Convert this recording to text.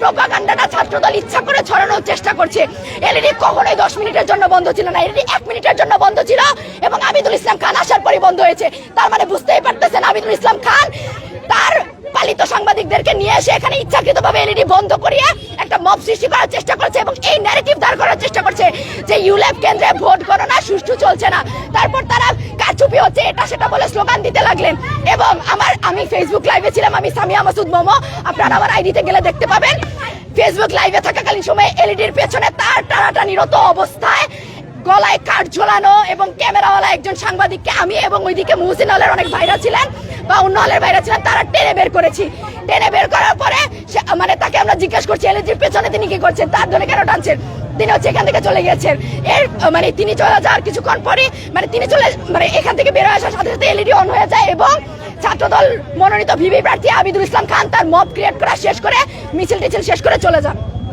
প্রোপাগান্ডাটা ছাত্রদল ইচ্ছা করে ছড়ানোর চেষ্টা করছে। এলইডি কখনোই 10 মিনিটের জন্য বন্ধ ছিল না, এলইডি 1 মিনিটের জন্য বন্ধ ছিল এবং আবিদুল ইসলাম খান আসার পরই বন্ধ হয়েছে। তার মানে বুঝতেই পারতেছেন আবিদুল ইসলাম খান তার পালিত সাংবাদিকদেরকে নিয়ে এসে এখানে ইচ্ছাকৃতভাবে এলইডি বন্ধ করিয়ে একটা মব সৃষ্টি করার চেষ্টা করছে এবং এই ন্যারেটিভ দাঁড় করার চেষ্টা করছে যে ইউল্যাব কেন্দ্রে ভোট গণনা সুষ্ঠু চলছে না। তারপর তারা কারচুপি হচ্ছে এটা সেটা বলে স্লোগান দিতে লাগলেন এবং আমি ফেসবুক লাইভে ছিলাম, আমি সামিয়া মাসুদ মোমো, আপনারা আমার আইডিতে গেলে দেখতে পাবেন। ফেসবুক লাইভে থাকাকালীন সময়ে এলইডির পেছনে তার টানাটানিরত অবস্থায় গলায় কাঠ ঝোলানো এবং ক্যামেরাওয়ালা একজন সাংবাদিককে আমি এবং ওইদিকে মুহসিন হলের অনেক ভাইরা ছিলেন বা অন্য হলের ভাইরা ছিলেন, তারা টেনে বের করেছি। টেনে বের করার পরে মানে তাকে আমরা জিজ্ঞেস করছি এলইডির পেছনে তিনি কি করছেন, তার ধরে কেন টানছেন, তিনি হচ্ছে এখান থেকে চলে গেছেন। এর মানে তিনি চলে যাওয়ার কিছুক্ষণ পরে মানে এখান থেকে বের হয়ে আসার সাথে সাথে এলইডি অন হয়ে যায় এবং ছাত্রদল মনোনীত ভিপি প্রার্থী আবিদুল ইসলাম খান তার মব ক্রিয়েট করা শেষ করে মিছিল টিছিল শেষ করে চলে যান।